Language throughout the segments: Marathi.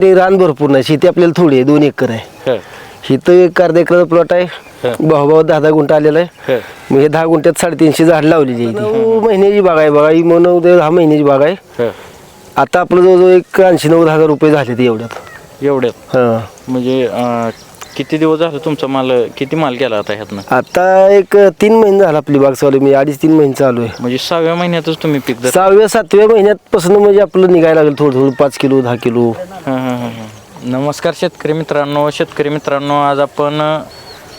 ते रान भरपूर नाही, शेती आपल्याला थोडी आहे, 2 एकर आहे. इथं 1 अर्धा एकराचा प्लॉट आहे. भाऊ 10 गुंठ आलेला आहे. मग हे 10 गुंठ्यात 350 झाड लावलेली आहे. 9 महिन्याची बाग आहे बघा ही, मग 9 ते 10 महिन्याची बाग आहे. आता आपलं जवळजवळ 80-90 हजार रुपये झाले ते एवढ्यात. म्हणजे किती दिवस झालं तुमचा माल, किती माल गेला आता ह्यातनं? आता 3 महिने झाला आपली बाग चालू आहे. मी 2.5-3 महिने चालू आहे. म्हणजे 6व्या महिन्यातच तुम्ही पीक 6व्या-7व्या महिन्यापासून म्हणजे आपलं निघायला लागलं थोडं 5 किलो 10 किलो. नमस्कार शेतकरी मित्रांनो, आज आपण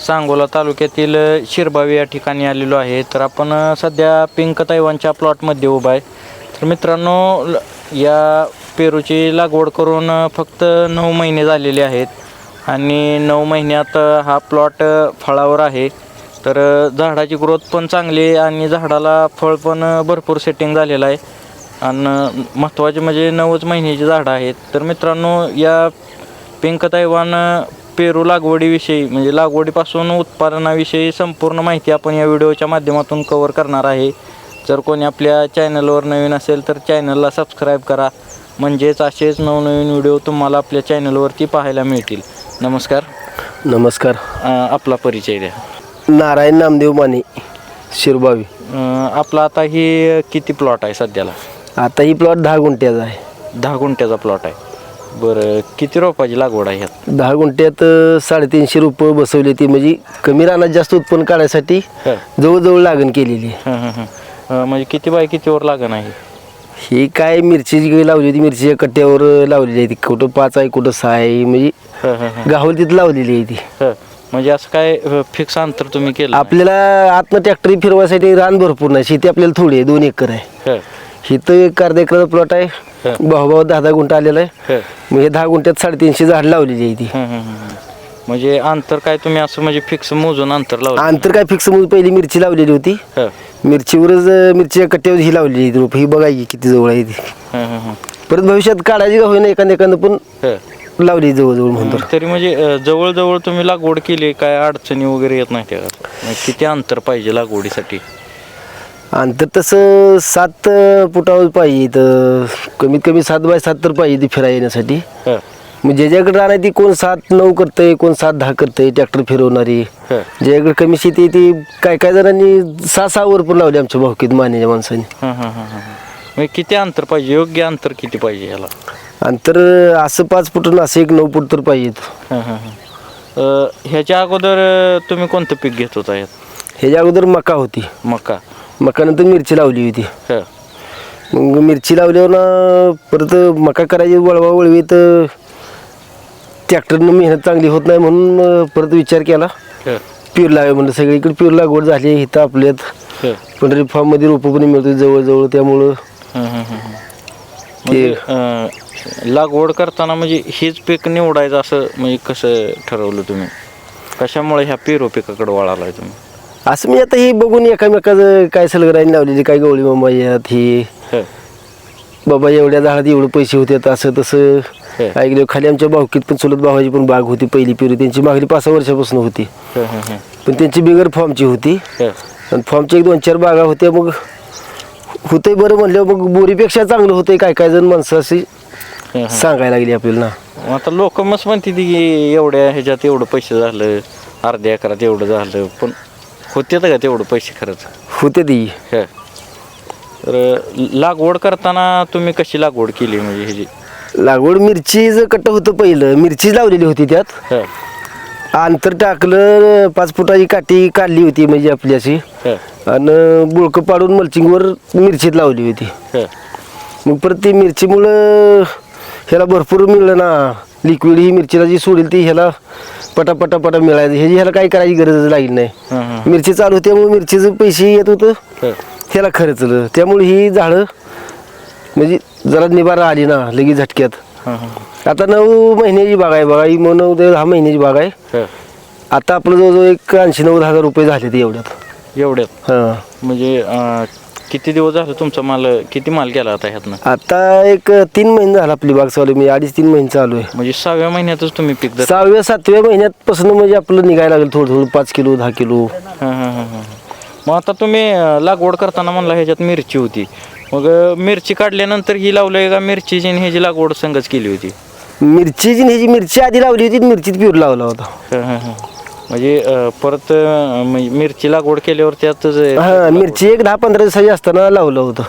सांगोला तालुक्यातील शिरबावी या ठिकाणी आलेलो आहे. तर आपण सध्या पिंक तैवानच्या प्लॉटमध्ये उभा आहे. तर मित्रांनो, या पेरूची लागवड करून फक्त 9 महिने झालेले आहेत आणि 9 महिन्यात हा प्लॉट फळावर आहे. तर झाडाची ग्रोथ पण चांगली आहे आणि झाडाला फळ पण भरपूर सेटिंग झालेलं आहे आणि महत्त्वाचे म्हणजे 9च महिन्याची झाडं आहेत. तर मित्रांनो, या पिंक तैवान पेरू लागवडीविषयी म्हणजे लागवडीपासून उत्पादनाविषयी संपूर्ण माहिती आपण या व्हिडिओच्या माध्यमातून कव्हर करणार आहे. जर कोणी आपल्या चॅनलवर नवीन असेल तर चॅनलला सबस्क्राईब करा, म्हणजेच असेच नवनवीन व्हिडिओ तुम्हाला आपल्या चॅनलवरती पाहायला मिळतील. नमस्कार. आपला परिचय द्या. नारायण नामदेव माने, शिरबावी. आपला आता ही किती प्लॉट आहे सध्याला? आता ही प्लॉट 10 गुंठ्याचा आहे. 10 गुंठ्याचा प्लॉट आहे. बरं, किती रोपाची लागवड आहे ह्यात? 10 गुंठ्यात 350 रोपं बसवली ती, म्हणजे कमी रानात जास्त उत्पन्न काढण्यासाठी जवळजवळ लागण केलेली. म्हणजे किती बाय कितीवर लागण आहे? ही काय मिरची लावली होती, मिरचीच्या कट्ट्यावर लावलेली आहे ती. कुठं 5 आहे कुठं 6 आहे, म्हणजे गावल तिथं लावलेली आहे ती. म्हणजे असं काय फिक्स अंतर तुम्ही केलं? आपल्याला आतनं ट्रॅक्टर फिरवायसाठी रान भरपूर नाही, शेती आपल्याला थोडी आहे, 2 एकर आहे. इथं 1 अर्धा एकराचा प्लॉट आहे. भाऊ 10 गुंठ आलेला आहे. मग हे 10 गुंठ्यात 350 झाड लावलेली आहे ती. म्हणजे अंतर काय तुम्ही असं म्हणजे फिक्स मोजून अंतर लावलं? अंतर काय फिक्स मोजून पहिली मिरची लावलेली होती. मिरचीवरच मिरचीच्या कट्ट्यावर ही लावलेली आहे रोप. ही बघायची किती जवळ आहे ती. परत भविष्यात काढायची का होईना एखादं पण लावली जवळजवळ म्हणतो. तरी म्हणजे जवळजवळ तुम्ही लागवड केली, काय अडचणी वगैरे येत नाही त्या? किती अंतर पाहिजे लागवडीसाठी? अंतर तसं 7 फुटावर पाहिजे, तर कमीत कमी 7 बाय 7 तर पाहिजे ती फिरायला येण्यासाठी. मग ज्याच्याकडे राहणार ती कोण 7-9 करतंय, कोण 7-10 करतंय ट्रॅक्टर फिरवणारी. ज्याच्याकडे कमी शेती ती काय जणांनी 6-6 वर पण लावली आमच्या भावकीत मान्याच्या माणसांनी. किती अंतर पाहिजे, योग्य अंतर किती पाहिजे याला? अंतर असं 5 फूट असं 1-9 फूट तर पाहिजे. ह्याच्या अगोदर तुम्ही कोणतं पीक घेत होता यात? ह्याच्या अगोदर मका होती. मका नंतर मिरची लावली होती. मग मिरची लावल्यावर ना परत मका करायची वळवीत ट्रॅक्टरनं मेहनत चांगली होत नाही, म्हणून परत विचार केला पेरू लावे म्हणलं. सगळीकडे पेरू लागवड झाली इथं आपल्यात. पंढरी फार्ममध्ये रोपं पण मिळतो जवळजवळ, त्यामुळं लागवड करताना म्हणजे हेच पीक निवडायचं असं म्हणजे कसं ठरवलं तुम्ही? कशामुळे ह्या पेरू पिकाकडे वळालाय तुम्ही? असं मी आता हे बघून एकामेकाचं काय सलगराईने लावलेली, काय गवळी मामा यात ही बाबा एवढ्या झाडात एवढे पैसे होते, असं तसं ऐकलं. खाली आमच्या भावकीत पण चुलत भावाची पण बाग होती पहिली पेरू. त्यांची मागली 5-6 वर्षापासून होती, पण त्यांची बिगर फॉर्मची होती आणि फॉर्मची 1-2-4 बागा होत्या. मग होतंय बरं म्हणलं, मग बोरीपेक्षा चांगलं होतंय काय जण माणसं अशी सांगायला लागली आपल्याला ना. आता लोक मस्त म्हणते की एवढ्या ह्याच्यात एवढं पैसे झालं, अर्ध्या एकरात एवढं झालं, पण होते का तेवढं पैसे खरंच? होते ती. तर लागवड करताना तुम्ही कशी लागवड केली? म्हणजे ह्याची लागवड मिरचीचं कट्ट होतं पहिलं, मिरची लावलेली होती. त्यात अंतर टाकलं, 5 फुटाची काठी काढली होती म्हणजे आपली अशी, आणि बुळकं पाडून मल्चिंगवर मिरचीत लावली होती. मग परत ती मिरचीमुळं ह्याला भरपूर मिळलं ना लिक्विड. ही मिरचीला जी सोडेल ती ह्याला पटापटा मिळायचं. ह्याला काही करायची गरज लागली नाही. मिरची चालू होती त्यामुळे मिरचीचं पैसे येत होतं, ह्याला खर्चलं. त्यामुळे ही झाडं म्हणजे जरा निबारा आली ना लगेच झटक्यात. आता 9 महिन्याची बाग आहे बघा ही, मग 9 ते 10 महिन्याची बाग आहे. आता आपलं जवळजवळ 80-90 हजार रुपये झाले ते एवढ्यात. म्हणजे किती दिवस झाले तुमचा माल, किती माल गेला आता ह्यातनं? आता 3 महिने झाला आपली बाग चालू. मी 2.5-3 महिने चालू आहे. म्हणजे 6व्या महिन्यातच तुम्ही पीक? 6व्या-7व्या महिन्यापासून म्हणजे आपलं निघायला लागलं थोडं 5 किलो 10 किलो. मग आता तुम्ही लागवड करताना म्हणला ह्याच्यात मिरची होती, मग मिरची काढल्यानंतर ही लावलंय का मिरचीची ह्याची लागवड संगच केली होती? मिरचीची ह्याची मिरची आधी लावली होती, मिरचीत पेरू लावला होता. म्हणजे परत म्हणजे मिरची लागवड केल्यावर त्यातच हा, मिरची एक 10-15 दिवसाची असताना लावलं होतं.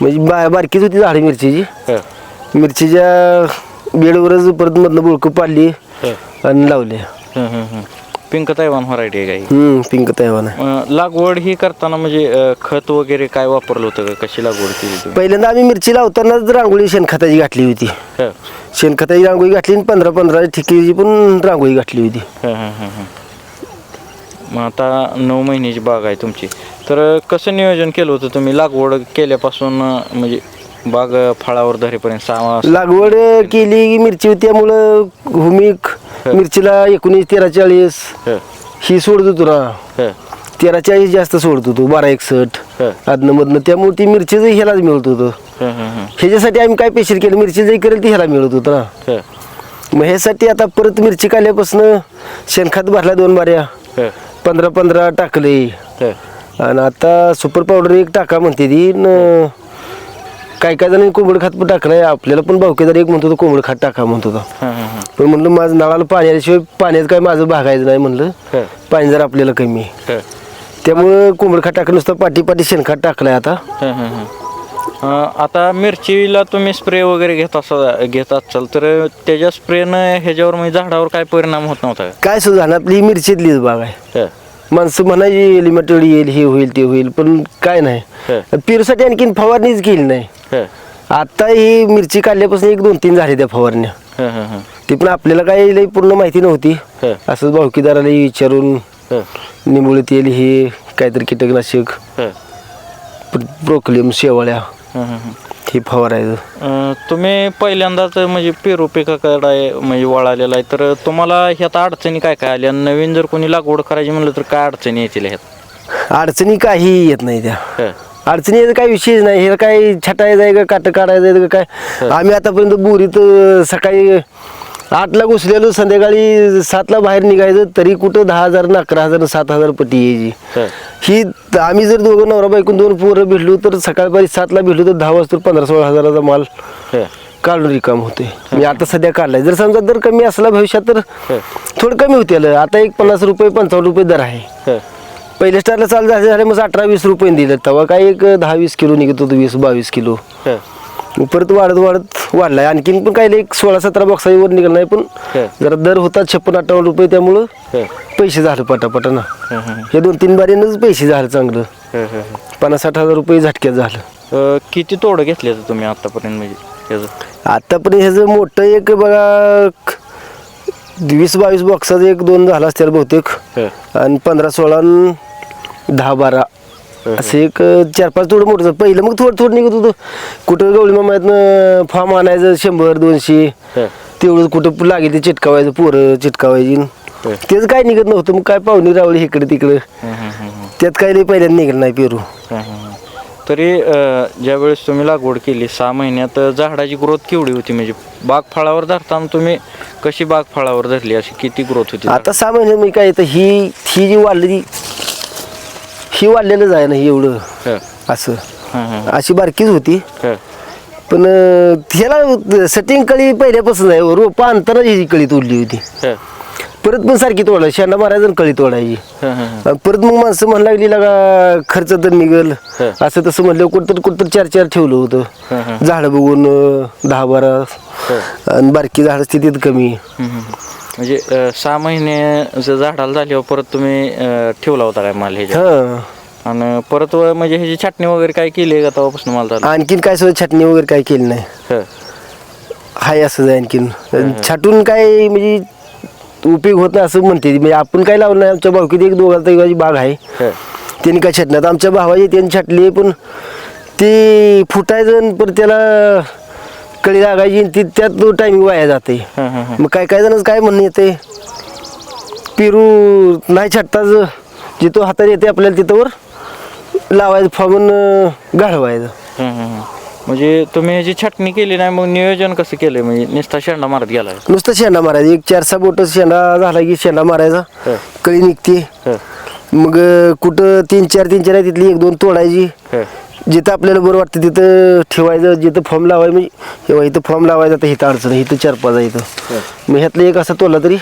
म्हणजे बारकीच होती झाड मिरचीची. मिरचीच्या बेडवरच परत मधनं बुळकं पाडली आणि लावले. पिंक तैवान व्हरायटी आहे काही. पिंक तैवान आहे. लागवड ही करताना म्हणजे खत वगैरे काय वापरलं होतं का, कशी लागवड केली तुम्ही? पहिल्यांदा आम्ही मिरची लावतानाच रांगोळी शेणखताची घातली होती. शेणखताची रांगोळी घातली आणि 15-15 ठिकेची पण रांगोळी घातली होती. मग आता 9 महिन्याची बाग आहे तुमची, तर कसं नियोजन केलं होतं तुम्ही लागवड केल्यापासून म्हणजे बाग फळावर धरेपर्यंत? 6 लागवड केली की मिरची होती, त्यामुळं भूमिक मिरचीला 19-13-40 ही सोडत होतो ना. 13-40 जास्त सोडत होतो, 12-61 आदनं मधनं. त्यामुळे ती मिरचीच ह्यालाच मिळत होतं. ह्याच्यासाठी आम्ही काय पेशील केलं, मिरची जे करेल ती ह्याला मिळत होतं ना. मग ह्यासाठी आता परत मिरची काढल्यापासून शेणखत भरला 2 बाऱ्या, 15-15 टाकले. आणि आता सुपर पावडर 1 टाका म्हणते ती. काय जणांनी कोंबड खात पण टाकलाय. आपल्याला पण भावकेदार एक म्हणत होतं कोंबड खात टाका म्हणत होता. पण म्हणलं माझं नळाला पाणी आल्याशिवाय पाण्यात काय माझं भागायचं नाही म्हणलं. पाणी जर आपल्याला कमी आहे त्यामुळं कोंबड खात टाकलं, नुसतं पाठी शेणखत टाकलाय आता. आता मिरचीला तुम्ही स्प्रे वगैरे घेत असाल तर त्याच्या स्प्रेनं ह्याच्यावर म्हणजे झाडावर काय परिणाम होत नव्हता? काय सुद्धा ना, आपली मिरचीतलीच बाग आहे. माणसं म्हणायची लिमिटेड येईल, हे होईल ते होईल, पण काय नाही. पेरूसाठी आणखीन फवारणीच केली नाही. आता ही मिरची काढल्यापासून 1-2-3 झाले त्या फवारण्या. ती पण आपल्याला काही लई पूर्ण माहिती नव्हती. असंच भावकीदाराला विचारून निंबोळी तेल हे काहीतरी कीटकनाशक, ब्रोकलियम, शेवाळ्या हे फवारायचं. तुम्ही पहिल्यांदाच म्हणजे पेरू पिकाकडे म्हणजे वळालेला आहे, तर तुम्हाला ह्यात अडचणी काय काय आल्या? नवीन जर कोणी लागवड करायची म्हणलं तर काय अडचणी येतील ह्यात? अडचणी काही येत नाही त्या. अडचणी याचा काही विषयच नाही. हे काय छटायचं आहे का काटं काढायचं आहे का काय. आम्ही आतापर्यंत बोरीत सकाळी 8ला घुसलेलो, संध्याकाळी 7ला बाहेर निघायचं, तरी कुठं 10,000, 11,000, 7,000 पट्टी यायची. ही आम्ही जर दोघं नवरा बायकून 2 पोरं भेटलो तर सकाळी 7ला भेटलो तर 10 वाजता 15-16 हजाराचा माल काढून रिकाम होते. मी आता सध्या काढलाय. जर समजा दर कमी असला भविष्यात तर थोडं कमी होते. आता एक 50 रुपये 55 रुपये दर आहे. पहिल्या स्टारला चालू झाले मग 18-20 रुपये दिले. तेव्हा काय एक 10-20 किलो निघत होतो, 20-22 किलो. परत वाढत वाढलाय. आणखीन पण काही एक 16-17 बॉक्सावर निघाल नाही, पण जरा दर होता 56-58 रुपये. त्यामुळं पैसे झालं पटापटा ना. हे 2-3 बारीनच पैसे झालं चांगलं. 50-60 हजार रुपये झटक्यात झालं. किती तोडं घेतले तुम्ही आतापर्यंत? म्हणजे आतापर्यंत ह्याचं मोठं एक बघा 20-22 बॉक्साचं 1-2 झाला असतील बहुतेक. आणि 15-16 10-12 असं एक 4-5 थोडं मोठं. पहिलं मग थोडं निघत होतं. कुठं गवळी मामायतनं फॉर्म आणायचं 100-200 तेवढं, कुठं लागेल ते चिटकावायचं, पोरं चिटकावायची. तेच काय निघत नव्हतं. मग काय पाहुणी रावली इकडे तिकडं, त्यात काही लई पहिल्यांदा निघलं नाही पेरू. तरी ज्या वेळेस तुम्ही लागवड केली 6 महिन्यात झाडाची ग्रोथ केवढी होती? म्हणजे बाग फळावर धरताना तुम्ही कशी बाग फळावर धरली, अशी किती ग्रोथ होती? आता 6 महिन्यात मी काय तर ही जी वाढली ही वाढलेलंच आहे ना एवढं असं. अशी बारकीच होती. पण ह्याला सेटिंग कळी पहिल्यापासून आहे. रोपा अंतराची ही कळी तोडली होती. परत पण सारखी तोडायची, शेंडा मारायचं आणि कळी तोडायची. परत मग माणसं म्हणायला लागली लागा खर्च तर निघल असं तसं म्हणलं. कुठतर 4-4 ठेवलं होतं झाड बघून 10-12. आणि बारकी झाड स्थितीत कमी. म्हणजे 6 महिने झाडाला झाल्यावर परत तुम्ही ठेवला होता काय माल ह्याच्या? आणि परत म्हणजे ह्याची छाटणी वगैरे काय केली आहे का तेव्हापासून माल झाला? आणखीन काय सुद्धा छाटणी वगैरे काय केली नाही. हाय असं आणखीन छाटून काय म्हणजे उपयोग होत नाही असं म्हणते. म्हणजे आपण काय लावलं नाही. आमच्या भावकीत 1-2 बाग आहे, त्यांनी काय छाटणार. आमच्या भावाची त्यांनी छाटली, पण ती फुटायचं पण त्याला कळी लागायची, ती त्यात टायमिंग वाया जाते. मग काय जण काय म्हणणं येते, पेरू नाही छाटताच जिथं हातात येते आपल्याला तिथंवर लावायचं, फॉर्मून घालवायचं. म्हणजे तुम्ही ह्याची छाटणी केली नाही, मग नियोजन कसं केलंय? म्हणजे नुसता शेंडा मारत गेलाय? नुसतं शेंडा मारायचा. 1-4-6 बोट शेंडा झाला की शेंडा मारायचा, कळी निघते. मग कुठं 3-4 आहे तिथली 1-2 तोडायची. जिथं आपल्याला बरं वाटतं तिथं ठेवायचं, जिथं फॉर्म लावायचं म्हणजे तेव्हा इथं फॉर्म लावायचा तर इथं अडचण आहे, इथं 4-5 आहे इथं. मग ह्यातलं एक असं तोडला तरी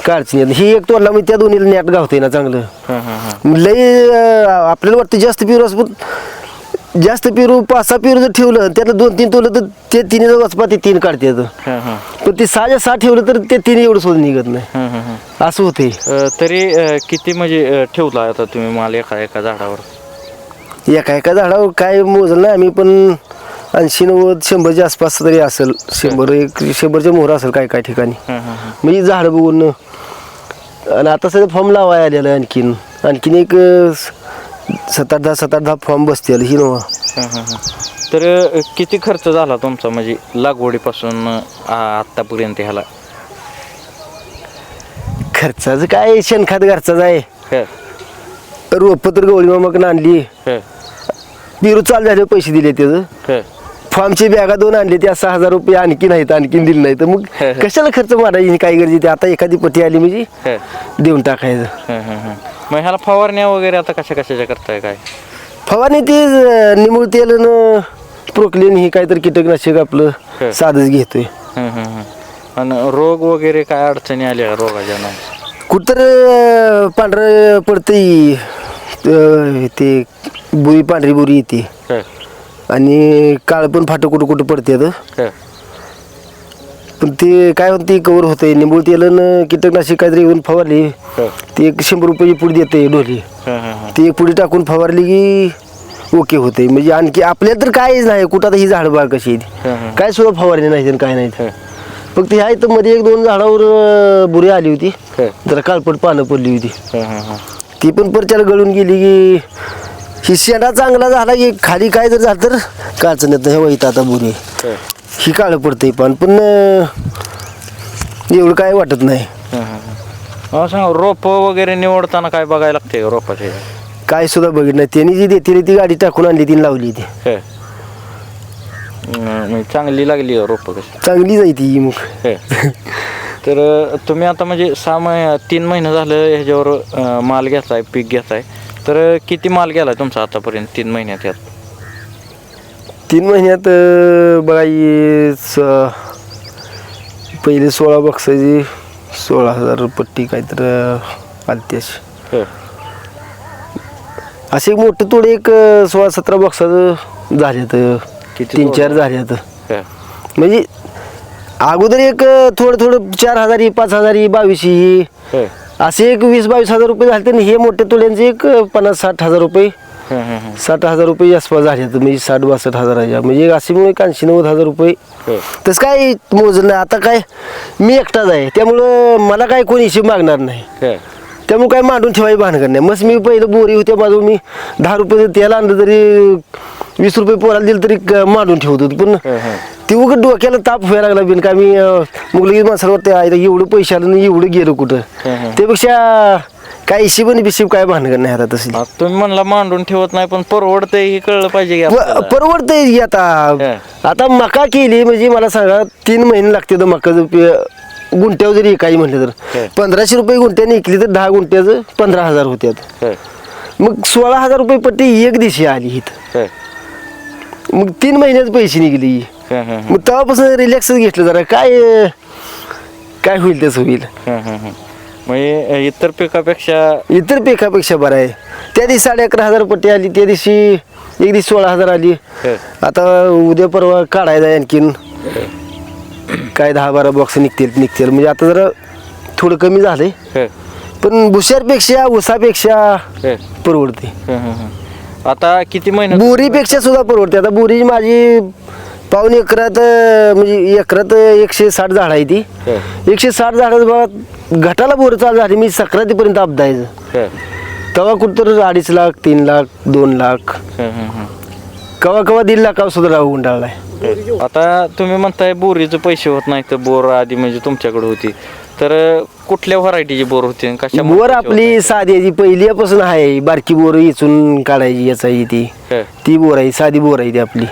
काय अडचण येत नाही. ही एक तोडला म्हणजे त्या दोन्हीला नॅट गावते ना चांगलं. लई आपल्याला वाटतं जास्त पेरू असं, पण जास्त पेरू 5-6 पेरू जर ठेवलं त्यातलं 2-3 तोडलं तर ते 3 वाचपा ते 3 काढते. पण ते 6 ठेवलं तर ते 3 एवढं सोडून निघत नाही, असं होते. तरी किती म्हणजे ठेवला आता तुम्ही माल एका झाडावर? एका झाडावर काय मोजलं नाही आम्ही, पण 80-90-100च्या आसपास तरी असेल. 100च्या मोहर असेल काय काय ठिकाणी. म्हणजे झाडं बघून. आणि आता सध्या फॉर्म लावाय आलेलं आहे. आणखीन एक 7-10 फॉर्म बसतील ही नवा. तर किती खर्च झाला तुमचा म्हणजे लागवडीपासून आत्तापर्यंत ह्याला? खर्चाचं काय, शेणखत घरचाच आहे. रोपं तर गवळी मामाकडून आणली. पेरू चालू झाले पैसे दिले त्याचं. फॉर्मची बॅगा 2 आणली, त्या 6,000 रुपये आणखीन दिले नाही. तर मग कशाला खर्च मारायची, काय गरजे. आता एखादी पट्टी आली म्हणजे देऊन टाकायचं. मग ह्याला फवारण्या वगैरे आता कशाच्या करताय काय? फवारणी ती निमुळ तेल प्रोक्लेन ही काहीतरी कीटकनाशक आपलं साधच घेतोय. आणि रोग वगैरे काय अडचणी आल्या रोगाच्या ना? कुठं पांढरं पडतंय, ते बुरी पांढरी बुरी येते. आणि काळ पण फाटं कुठं पडते. पण ते काय होतं, ते कवर होतंय. निंबूळ तेल कीटकनाशक काहीतरी येऊन फवारली, ती 100 रुपये पुढे देते ढोली. ती एक पुढे टाकून फवारली की ओके होते. म्हणजे आणखी आपल्याला तर काहीच नाही कुठं. आता ही झाडं बाग कशी आहेत, काय सुद्धा फवारणी नाही काय नाही. फक्त ह्या इथं मध्ये 1-2 झाडावर बुरी आली होती, जरा काळपट पानं पडली होती. ती पण परच्याला गळून गेली की ही शेंडा चांगला झाला की खाली काय जर झालं तर काळचं नाही. हे इथं आता बुरी ही काळं पडतंय पण एवढं काय वाटत नाही. सांग, रोप वगैरे निवडताना काय बघायला लागते रोपाचे? काय सुद्धा बघितलं नाही. त्यांनी जी देते ती गाडी टाकून आणली, ती लावली. ती चांगली लागली रोप कशी? चांगली जायती मग. तर तुम्ही आता म्हणजे 3 महिने झालं ह्याच्यावर माल घेतलाय, पीक घेताय. तर किती माल गेला तुमचा आतापर्यंत 3 महिन्यात? यात 3 महिन्यात बघा, पहिले 16 बक्षाची 16,000 पट्टी काहीतरी आलती अशी. असे मोठे तोडे एक 16-17 बक्षाचं झाल्यात. 3-4 झाल्यात. म्हणजे अगोदर एक थोडं 4,000, 5,000, 22,000 असे एक 20-22 रुपये झाले. तर हे मोठे तोड्यांचे एक 50-60 रुपये, 60 रुपये आसपास झाले. म्हणजे 60-62 म्हणजे असे मग 80-90 रुपये. तसं काय मोजलं नाही. आता काय मी एकटाच आहे, त्यामुळं मला काय कोणी हिशोब मागणार नाही. त्यामुळे काय मांडून ठेवायची भानगड नाही. मग मी पहिलं बोरी होत्या माझं, मी 10 रुपये तेल आणलं तरी 20 रुपये पोराला दिलं तरी मांडून ठेवत होतो. पण ते उघड डोक्याला ताप व्हायला लागला बिन का. मी मग लगेच माणसाला वाटतं एवढं पैसे आलं नाही, एवढं गेलं कुठं. त्यापेक्षा काय हिशेबाने बिशीब काय भानगड नाही आता तसली. तुम्ही म्हणला मांडून ठेवत नाही, पण परवडतंय हे कळलं पाहिजे. परवडतंय. आता मका केली म्हणजे मला सांगा 3 महिने लागते तर मका गुंठ्यावर जरी काही म्हटलं तर 1,500 रुपये गुंठ्याने विकली तर 10 गुंठ्याचं 15,000 होत्यात. मग 16,000 रुपये पट्टी एक दिवशी आली इथं. मग 3 महिन्याचे पैसे निघली. मग तेव्हापासून रिलॅक्सच घेतलं जरा. काय होईल तसं होईल. म्हणजे इतर पिकापेक्षा बरं आहे. त्या दिवशी 11,500 पट्टी आली, त्या दिवशी एक दिवशी 16,000 आली. आता उद्या परवा काढायचं आहे आणखीन काय 10-12 बॉक्स निघतील. म्हणजे आता जरा थोडं कमी झालंय, पण भुशारपेक्षा ऊसापेक्षा परवडते. आता किती महिने? बोरीपेक्षा सुद्धा परवडते. आता बोरी माझी 1.5 एकरात म्हणजे एकरात 160 झाड आहे. ती 160 झाडात बघा घटाला बोर चालू झाली. मी सक्रातीपर्यंत आपदायचं. तेव्हा कुठं 2.5 लाख, 3 लाख, 2 लाख, कवा 1.5 लाखावर सुद्धा राहू गुंडाळलाय. आता तुम्ही म्हणताय बोरीचे पैसे होत नाही, तर बोर आधी म्हणजे तुमच्याकडे होती. तर कुठल्या व्हरायटीची बोर होती? कशा बोर आपली साधी पहिल्यापासून आहे. बारकी बोर इचून काढायची याचा ती बोर आहे, साधी बोर आहे ती आपली.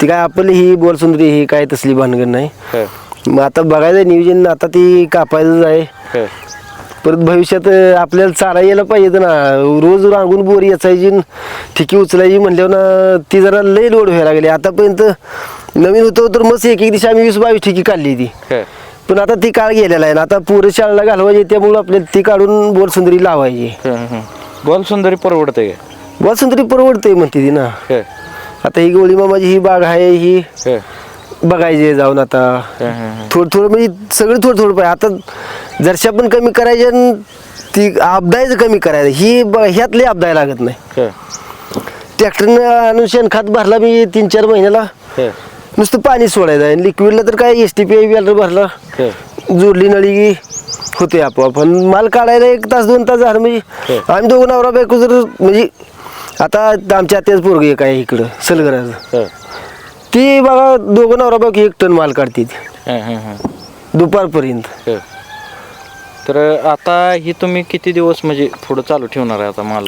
ती काय आपली ही बोर सुंदरी ही काय तसली भानगड नाही. मग आता बघायचं नियोजन, आता ती कापायचं आहे. परत भविष्यात आपल्याला चारा यायला पाहिजे ना, रोज रांगून बोर याचायची न ठिकी उचलायची म्हणल्यावर ना ती जरा लय लोड व्हायला लागली. आतापर्यंत नवीन होतो तर मस्त एक दिवशी आम्ही 20-22 ठिकी काढली ती. पण आता ती काळ गेलेला आहे ना, आता पोरं शाळेला घालवायची त्यामुळे आपल्याला ती काढून बोर सुंदरी लावायची. बॉल सुंदरी परवडते का? बोर सुंदरी परवडते म्हणते ती ना. आता ही गोळी मामाची ही बाग आहे ही बघायचे जाऊन आता थोडं म्हणजे सगळं थोडं पाहिजे. आता जरशा पण कमी करायचे आणि ती आपदायचं कमी करायचं ही ह्यातले आपदाय लागत नाही. ट्रॅक्टरनं आणून शेणखत भरला मी 3-4 महिन्याला, नुसतं पाणी सोडायचं आहे. लिक्विडला तर काय STP वेल्डर भरला जोडली नळी की होते आपोआप. पण माल काढायला 1 तास 2 तास झालं म्हणजे आम्ही दोघं नवरा बायको जर म्हणजे आता आमच्या आत्याच पोरगी एक आहे इकडं सलगराचं, ती बघा दोघं नवरा बायको 1 टन माल काढते दुपारपर्यंत. तर आता ही तुम्ही किती दिवस म्हणजे पुढं चालू ठेवणार आहे आता माल?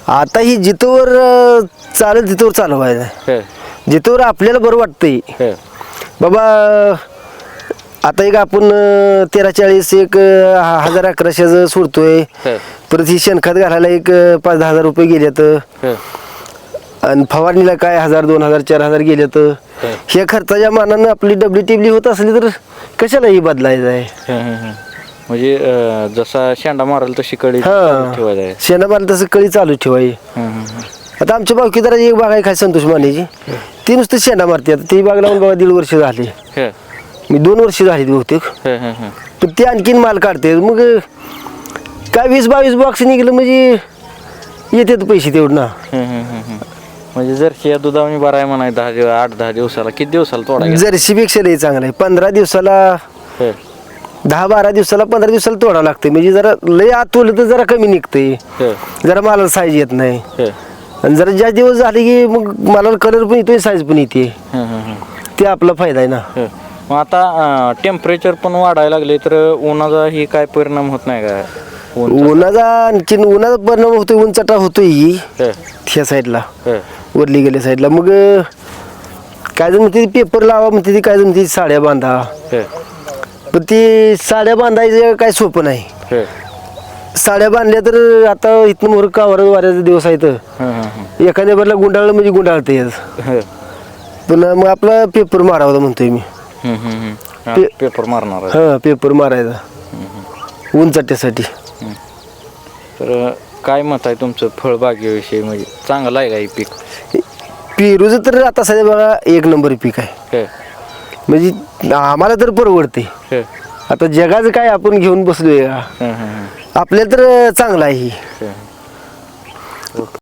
आता ही जिथवर चालेल तिथवर चालवायचं, जिथवर आपल्याला बरं वाटतंय बाबा. आता एक आपण 1340 एक 1000-1100 सोडतोय. परत ही शेणखत घालायला एक 5-10 हजार रुपये गेलेत आणि फवारणीला काय 1000, 2000, 4000 गेलेत. ह्या खर्चाच्या मानानं आपली डबली टिबली होत असली तर कशाला ही बदलायचं आहे. म्हणजे जसा शेंडा मारल तशी कळी ठेवायचं आहे. शेंडा मारल तसं कळी चालू ठेवायची. आता आमच्या बावकीदाराची एक बाग आहे काय संतोष मानेची, ती नुसतं शेंडा मारते. आता ती बाग लावून बघा 1.5 वर्ष झाली, मी 2 वर्ष झाली बहुतेक. पण ती आणखीन माल काढते. मग काय 20-22 बॉक्स निघलं म्हणजे येतात पैसे तेवढं ना. म्हणजे जर्सी या दुधावणी बरा आहे म्हणा 8-10 दिवसाला. किती दिवसाला तोडा? जर्सीपेक्षा लई चांगलं आहे. 15 दिवसाला 10-12 दिवसाला 15 दिवसाला तोडावं लागते. म्हणजे जरा लय आत तोडलं तर जरा कमी निघते, जरा मालाला साईज येत नाही. आणि जरा जास्त दिवस झाले की मग मालाला कलर पण येतोय, साईज पण येते. ते आपला फायदा आहे ना. मग आता टेम्परेचर पण वाढायला लागले तर उन्हाचा ही काय परिणाम होत नाही का? उन्हाचा आणखीन उन्हाचा परिणाम होतोय, उंचटा होतोय ह्या साईडला, वरली गेल्या साईडला. मग काय जण म्हणते पेपर लावा म्हणते, ती काय जण म्हणते साड्या बांधा. पण ती साड्या बांधायचं काय सोपं नाही. साड्या बांधल्या तर आता इथनं मोर कावर वाऱ्याचा दिवस आहे तर एखाद्या भरला गुंडाळलं म्हणजे गुंडाळते. पण मग आपला पेपर मारावा म्हणतोय मी. पेपर मारणार? हा, पेपर मारायचा उंचट्यासाठी. तर काय मत आहे तुमचं फळबागेविषयी? म्हणजे चांगलं आहे का हे पीक? पेरूचं तर आता सध्या बघा 1 नंबर पीक आहे. म्हणजे आम्हाला तर परवडते. आता जगाचं काय आपण घेऊन बसलोय, आपल्याला तर चांगलं आहे.